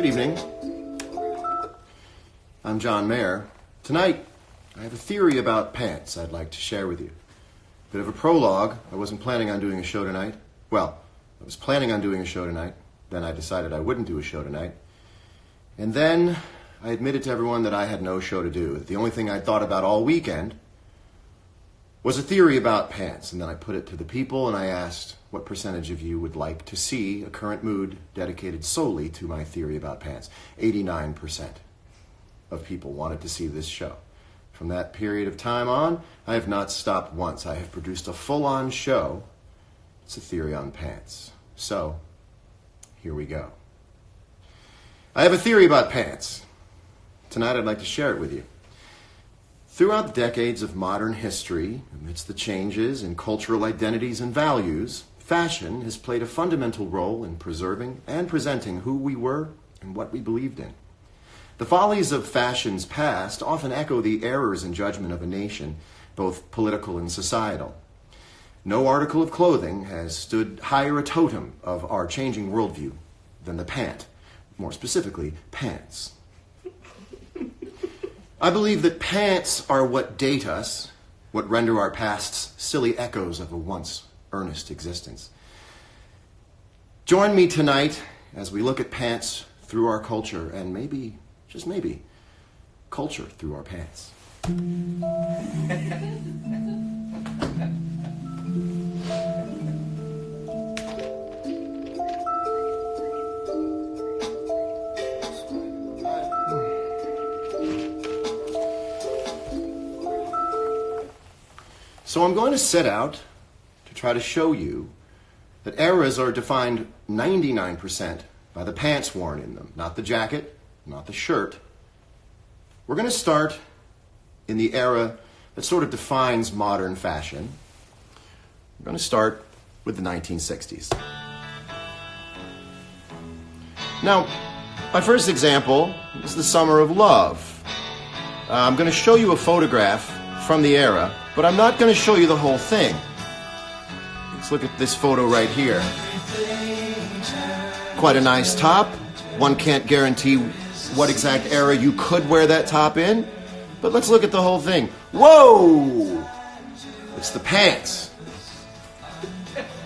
Good evening. I'm John Mayer. Tonight, I have a theory about pants I'd like to share with you. Bit of a prologue. I wasn't planning on doing a show tonight. Well, I was planning on doing a show tonight. Then I decided I wouldn't do a show tonight. And then I admitted to everyone that I had no show to do. The only thing I'd thought about all weekend was a theory about pants. And then I put it to the people and I asked what percentage of you would like to see a current mood dedicated solely to my theory about pants. 89% of people wanted to see this show. From that period of time on, I have not stopped once. I have produced a full-on show. It's a theory on pants. So, here we go. I have a theory about pants. Tonight I'd like to share it with you. Throughout the decades of modern history, amidst the changes in cultural identities and values, fashion has played a fundamental role in preserving and presenting who we were and what we believed in. The follies of fashion's past often echo the errors in judgment of a nation, both political and societal. No article of clothing has stood higher a totem of our changing worldview than the pant, more specifically, pants. I believe that pants are what date us, what render our pasts silly echoes of a once earnest existence. Join me tonight as we look at pants through our culture and maybe, just maybe, culture through our pants. So I'm going to set out to try to show you that eras are defined 99% by the pants worn in them, not the jacket, not the shirt. We're going to start in the era that sort of defines modern fashion. We're going to start with the 1960s. Now, my first example is the Summer of Love. I'm going to show you a photograph from the era, but I'm not going to show you the whole thing. Let's look at this photo right here. Quite a nice top. One can't guarantee what exact era you could wear that top in, but let's look at the whole thing. Whoa! It's the pants.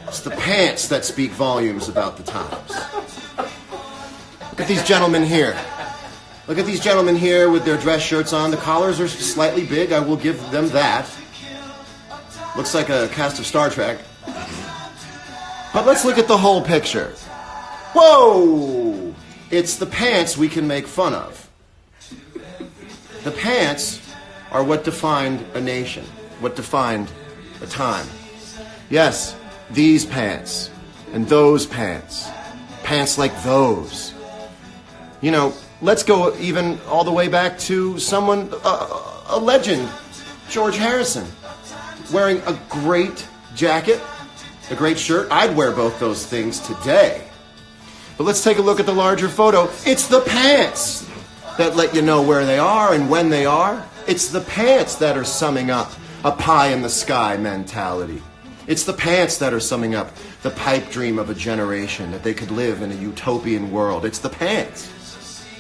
It's the pants that speak volumes about the times. Look at these gentlemen here. Look at these gentlemen here with their dress shirts on. The collars are slightly big, I will give them that. Looks like a cast of Star Trek. But let's look at the whole picture. Whoa! It's the pants we can make fun of. The pants are what defined a nation, what defined a time. Yes, these pants and those pants. Pants like those. You know, let's go even all the way back to someone, a legend, George Harrison, wearing a great jacket, a great shirt. I'd wear both those things today. But let's take a look at the larger photo. It's the pants that let you know where they are and when they are. It's the pants that are summing up a pie-in-the-sky mentality. It's the pants that are summing up the pipe dream of a generation that they could live in a utopian world. It's the pants.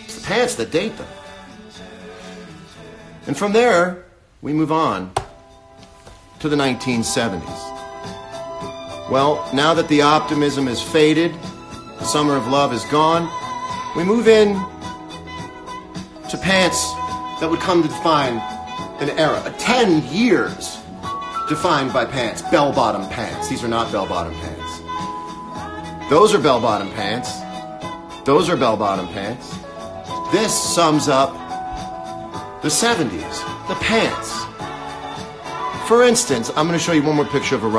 It's the pants that date them. And from there, we move on to the 1970s. Well, now that the optimism has faded, the Summer of Love is gone, we move in to pants that would come to define an era, 10 years defined by pants, bell-bottom pants. These are not bell-bottom pants. Those are bell-bottom pants. Those are bell-bottom pants. This sums up the 70s, the pants. For instance, I'm going to show you one more picture of a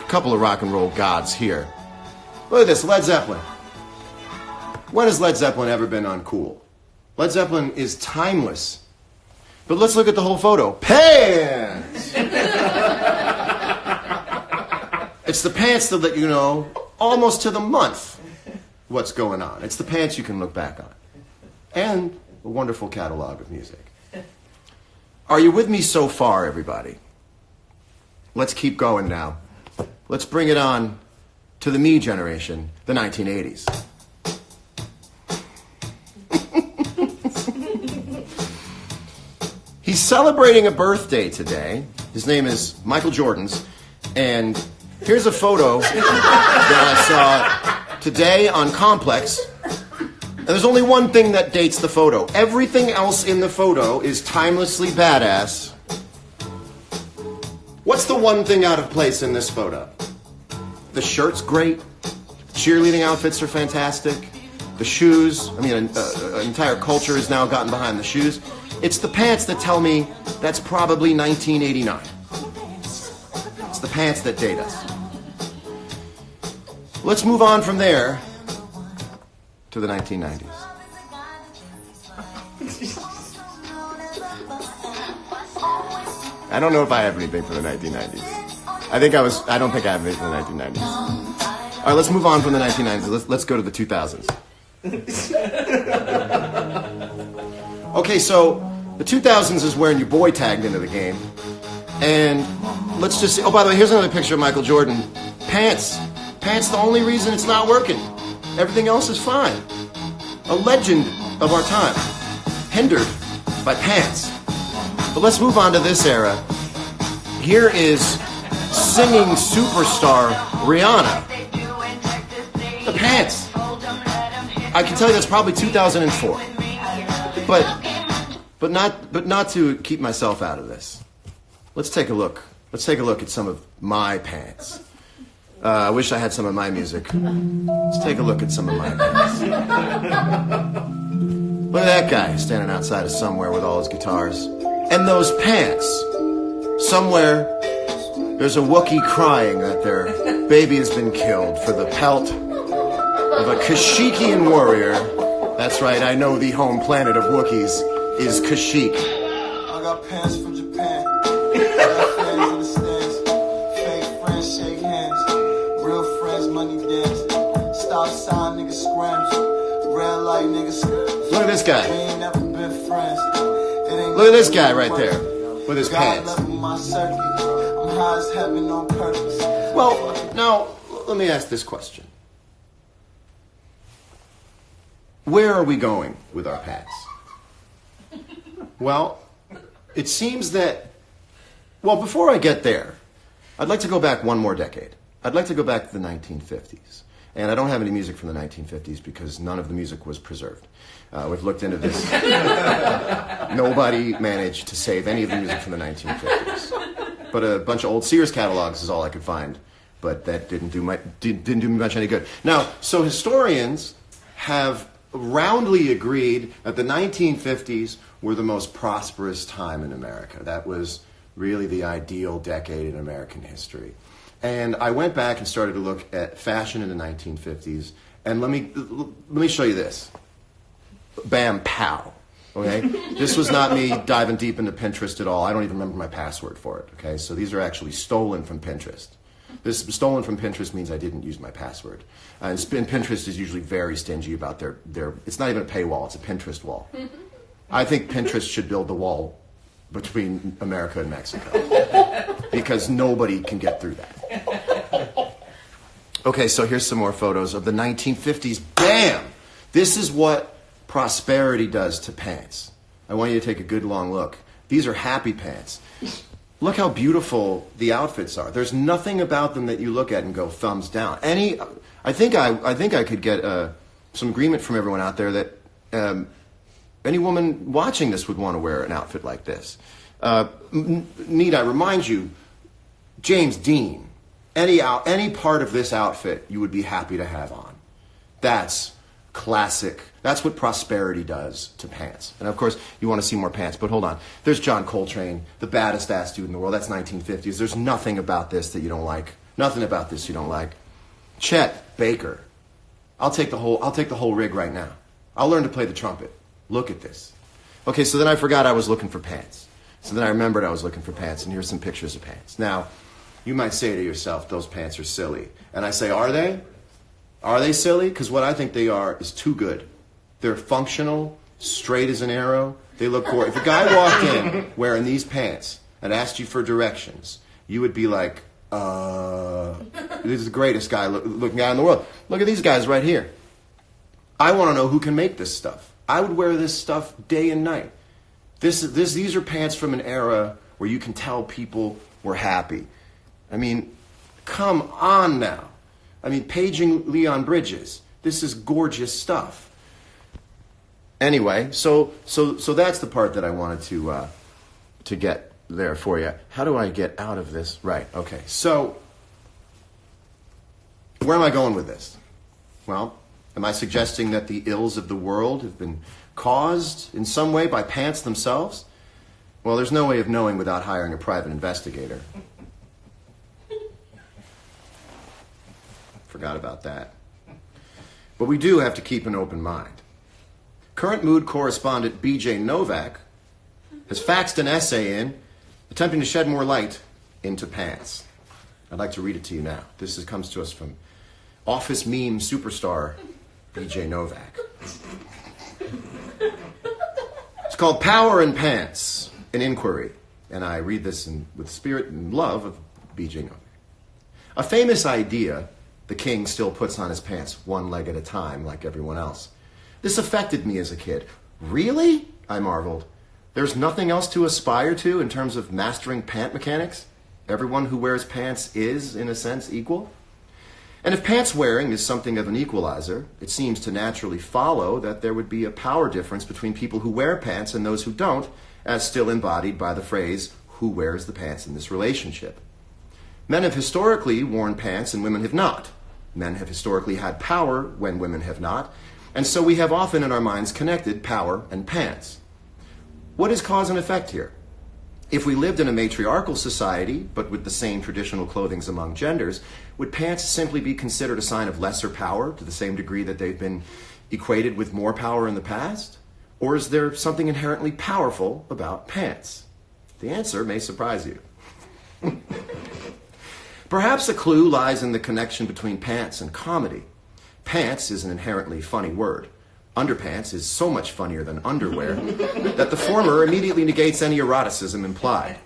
couple of rock and roll gods here. Look at this, Led Zeppelin. When has Led Zeppelin ever been uncool? Led Zeppelin is timeless. But let's look at the whole photo. Pants! It's the pants that let you know, almost to the month, what's going on. It's the pants you can look back on. And a wonderful catalog of music. Are you with me so far, everybody? Let's keep going now. Let's bring it on to the me generation, the 1980s. He's celebrating a birthday today. His name is Michael Jordan's. And here's a photo that I saw today on Complex. And there's only one thing that dates the photo. Everything else in the photo is timelessly badass. What's the one thing out of place in this photo? The shirt's great. Cheerleading outfits are fantastic. The shoes, I mean, an entire culture has now gotten behind the shoes. It's the pants that tell me that's probably 1989. It's the pants that date us. Let's move on from there to the 1990s. I don't know if I have anything for the 1990s. I don't think I have anything for the 1990s. All right, let's move on from the 1990s. Let's go to the 2000s. Okay, so the 2000s is when your boy tagged into the game. And let's just say, oh, by the way, here's another picture of Michael Jordan. Pants. Pants, the only reason it's not working. Everything else is fine. A legend of our time. Hindered by pants. But let's move on to this era. Here is singing superstar Rihanna. The pants. I can tell you that's probably 2004. But not to keep myself out of this. Let's take a look. Let's take a look at some of my pants. I wish I had some of my music. Let's take a look at some of my pants. Look at that guy standing outside of somewhere with all his guitars. And those pants. Somewhere there's a Wookiee crying that their baby has been killed for the pelt of a Kashyyykian warrior. That's right, I know the home planet of Wookiees is Kashyyyk. I got pants from Japan. I got fans in the stands. Fake friends shake hands. Real friends money dance. Stop sign niggas scrams. Red light niggas scrams. Look at this guy. We ain't never been friends. Look at this guy right there with his pants. My circuit. I'm high as heaven on purpose. Well, now, let me ask this question. Where are we going with our pants? Well, it seems that, well, before I get there, I'd like to go back one more decade. I'd like to go back to the 1950s. And I don't have any music from the 1950s because none of the music was preserved. We've looked into this. Nobody managed to save any of the music from the 1950s. But a bunch of old Sears catalogs is all I could find. But that didn't do me much any good. Now, so historians have roundly agreed that the 1950s were the most prosperous time in America. That was really the ideal decade in American history. And I went back and started to look at fashion in the 1950s, and let me show you this. Bam, pow. Okay? This was not me diving deep into Pinterest at all. I don't even remember my password for it. Okay? So these are actually stolen from Pinterest. This stolen from Pinterest means I didn't use my password. And Pinterest is usually very stingy about their it's not even a paywall, it's a Pinterest wall. I think Pinterest should build the wall between America and Mexico because nobody can get through that. Okay, so here's some more photos of the 1950s. Bam! This is what prosperity does to pants. I want you to take a good long look. These are happy pants. Look how beautiful the outfits are. There's nothing about them that you look at and go thumbs down. I think I could get some agreement from everyone out there that any woman watching this would want to wear an outfit like this. Need I remind you, James Dean, any part of this outfit you would be happy to have on. That's classic. That's what prosperity does to pants. And of course, you want to see more pants, but hold on. There's John Coltrane, the baddest ass dude in the world. That's 1950s. There's nothing about this that you don't like. Nothing about this you don't like. Chet Baker. I'll take the whole rig right now. I'll learn to play the trumpet. Look at this. Okay, so then I forgot I was looking for pants. So then I remembered I was looking for pants, and here's some pictures of pants. Now, you might say to yourself, those pants are silly. And I say, are they? Are they silly? Because what I think they are is too good. They're functional, straight as an arrow. They look gorgeous. If a guy walked in wearing these pants and asked you for directions, you would be like, this is the greatest guy looking guy in the world. Look at these guys right here. I want to know who can make this stuff. I would wear this stuff day and night. These are pants from an era where you can tell people were happy. I mean, come on now. I mean, paging Leon Bridges. This is gorgeous stuff. Anyway, so that's the part that I wanted to get there for you. How do I get out of this? Right, okay. So, where am I going with this? Well, am I suggesting that the ills of the world have been caused in some way by pants themselves? Well, there's no way of knowing without hiring a private investigator. Forgot about that. But we do have to keep an open mind. Current mood correspondent B.J. Novak has faxed an essay in attempting to shed more light into pants. I'd like to read it to you now. This comes to us from office meme superstar B.J. Novak. It's called Power in Pants, an Inquiry. And I read this with spirit and love of B.J. Novak. A famous idea, the king still puts on his pants one leg at a time like everyone else. This affected me as a kid. Really? I marveled. There's nothing else to aspire to in terms of mastering pant mechanics? Everyone who wears pants is, in a sense, equal? And if pants wearing is something of an equalizer, it seems to naturally follow that there would be a power difference between people who wear pants and those who don't, as still embodied by the phrase, who wears the pants in this relationship. Men have historically worn pants and women have not. Men have historically had power when women have not, and so we have often in our minds connected power and pants. What is cause and effect here? If we lived in a matriarchal society, but with the same traditional clothings among genders, would pants simply be considered a sign of lesser power to the same degree that they've been equated with more power in the past? Or is there something inherently powerful about pants? The answer may surprise you. Perhaps a clue lies in the connection between pants and comedy. Pants is an inherently funny word. Underpants is so much funnier than underwear that the former immediately negates any eroticism implied.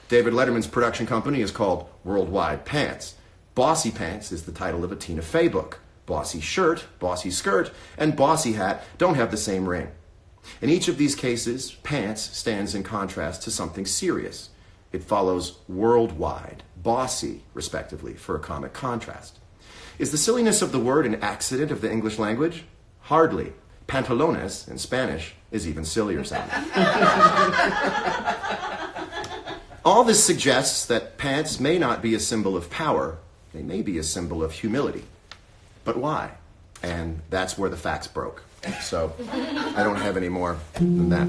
David Letterman's production company is called Worldwide Pants. Bossy Pants is the title of a Tina Fey book. Bossy Shirt, Bossy Skirt, and Bossy Hat don't have the same ring. In each of these cases, pants stands in contrast to something serious. It follows worldwide, bossy, respectively, for a comic contrast. Is the silliness of the word an accident of the English language? Hardly. Pantalones, in Spanish, is even sillier sounding. All this suggests that pants may not be a symbol of power. They may be a symbol of humility. But why? And that's where the facts broke. So I don't have any more than that.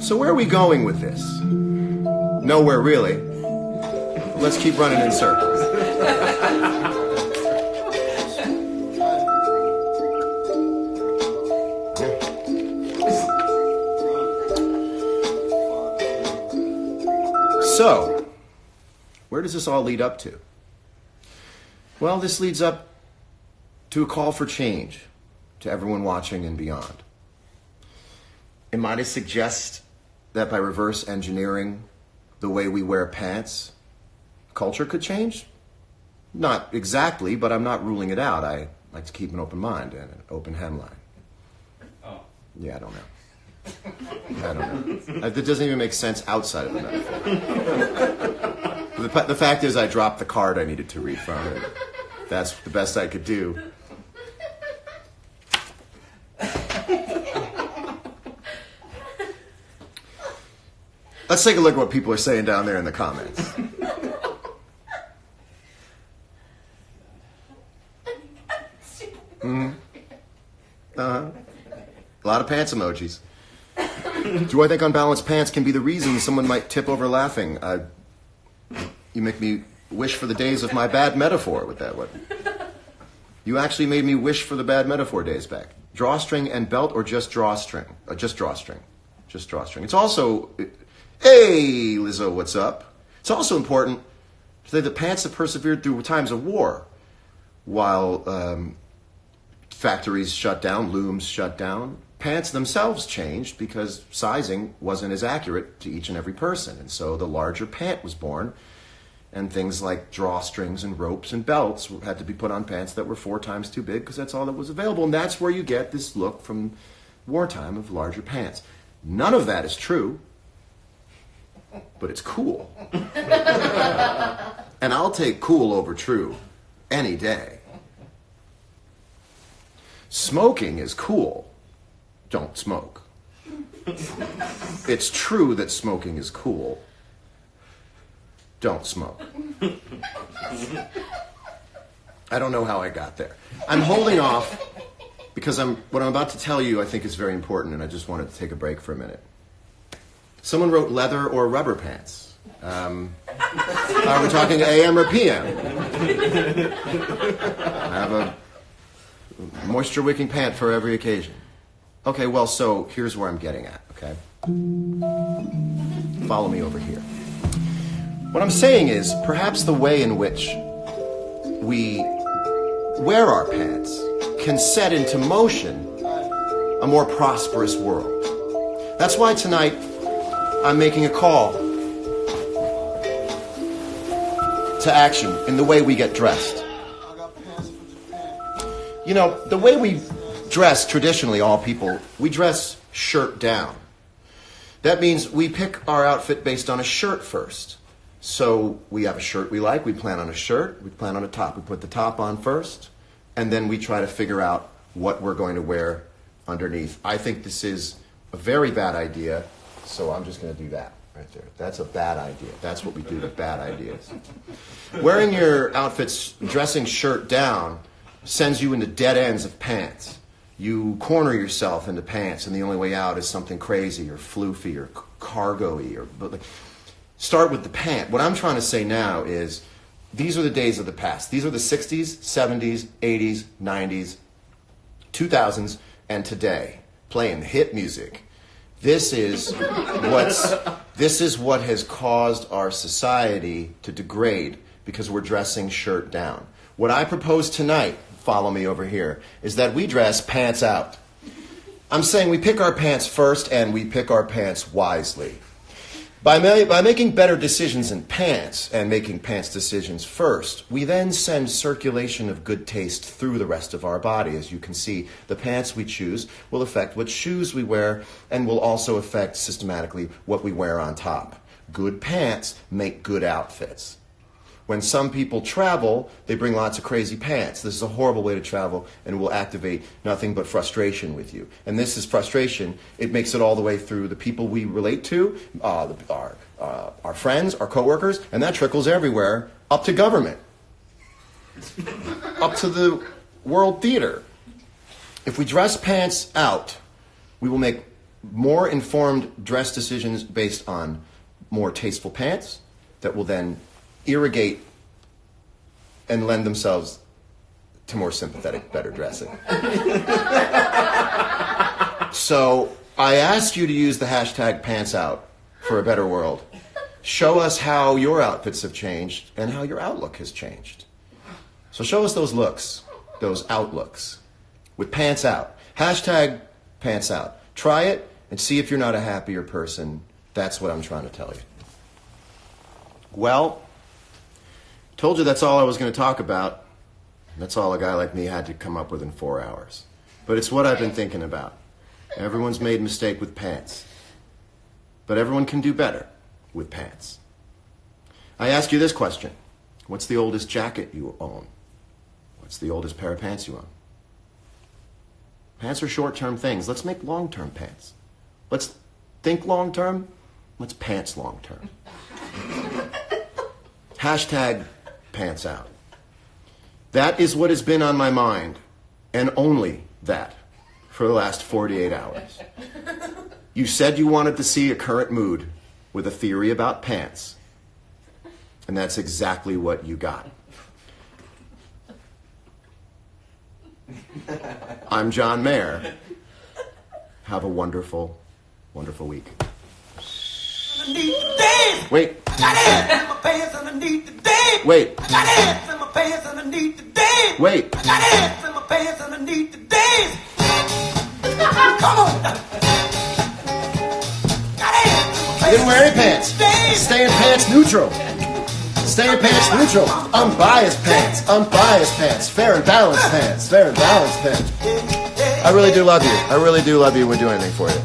So where are we going with this? Nowhere really. Let's keep running in circles. So, where does this all lead up to? Well, this leads up to a call for change to everyone watching and beyond. Am I to suggest that by reverse engineering the way we wear pants, culture could change? Not exactly, but I'm not ruling it out. I like to keep an open mind and an open hemline. Oh. Yeah, I don't know. That doesn't even make sense outside of the metaphor. The fact is I dropped the card I needed to read from it. That's the best I could do. Let's take a look at what people are saying down there in the comments. Mm-hmm. A lot of pants emojis. Do I think unbalanced pants can be the reason someone might tip over laughing? You make me wish for the days of my bad metaphor with that one. You actually made me wish for the bad metaphor days back. Drawstring and belt or just drawstring? Just drawstring. Just drawstring. It's also... Hey, Lizzo, what's up? It's also important to say that pants have persevered through times of war. While factories shut down, looms shut down, pants themselves changed because sizing wasn't as accurate to each and every person. And so the larger pant was born, and things like drawstrings and ropes and belts had to be put on pants that were 4 times too big because that's all that was available. And that's where you get this look from wartime of larger pants. None of that is true, but it's cool. And I'll take cool over true any day. Smoking is cool. Don't smoke. It's true that smoking is cool. Don't smoke. I don't know how I got there. I'm holding off because what I'm about to tell you I think is very important, and I just wanted to take a break for a minute. Someone wrote leather or rubber pants. Are we talking AM or PM? I have a moisture-wicking pant for every occasion. Okay, well, so here's where I'm getting at, okay? Follow me over here. What I'm saying is, perhaps the way in which we wear our pants can set into motion a more prosperous world. That's why tonight I'm making a call to action in the way we get dressed. You know, the way we dress traditionally, all people, we dress shirt down. That means we pick our outfit based on a shirt first. So we have a shirt we like, we plan on a shirt, we plan on a top. We put the top on first, and then we try to figure out what we're going to wear underneath. I think this is a very bad idea, so I'm just going to do that right there. That's a bad idea. That's what we do with bad ideas. Wearing your outfit's dressing shirt down sends you into dead ends of pants. You corner yourself into pants, and the only way out is something crazy or floofy or cargo-y. Start with the pant. What I'm trying to say now is these are the days of the past. These are the 60s, 70s, 80s, 90s, 2000s, and today, playing hit music. This is what has caused our society to degrade because we're dressing shirt down. What I propose tonight, follow me over here, is that we dress pants out. I'm saying we pick our pants first and we pick our pants wisely. By making better decisions in pants and making pants decisions first, we then send circulation of good taste through the rest of our body. As you can see, the pants we choose will affect what shoes we wear and will also affect systematically what we wear on top. Good pants make good outfits. When some people travel, they bring lots of crazy pants. This is a horrible way to travel and will activate nothing but frustration with you. And this is frustration. It makes it all the way through the people we relate to, our friends, our coworkers, and that trickles everywhere up to government, up to the world theater. If we dress pants out, we will make more informed dress decisions based on more tasteful pants that will then irrigate and lend themselves to more sympathetic, better dressing. So I asked you to use the hashtag #PantsOut for a better world. Show us how your outfits have changed and how your outlook has changed. So show us those looks, those outlooks, with pants out. Hashtag #PantsOut. Try it and see if you're not a happier person. That's what I'm trying to tell you. Well, told you that's all I was going to talk about. That's all a guy like me had to come up with in 4 hours. But it's what I've been thinking about. Everyone's made a mistake with pants. But everyone can do better with pants. I ask you this question. What's the oldest jacket you own? What's the oldest pair of pants you own? Pants are short-term things. Let's make long-term pants. Let's think long-term. Let's pants long-term. Hashtag pants out. That is what has been on my mind, and only that, for the last 48 hours. You said you wanted to see a current mood with a theory about pants, and that's exactly what you got. I'm John Mayer. Have a wonderful, wonderful week. Wait. Wait. Wait. Come on. I didn't wear any pants. Stay in pants neutral. Stay in pants neutral. Unbiased pants. Unbiased pants. Fair and balanced pants. Fair and balanced pants. I really do love you. I really do love you. We'll do anything for you.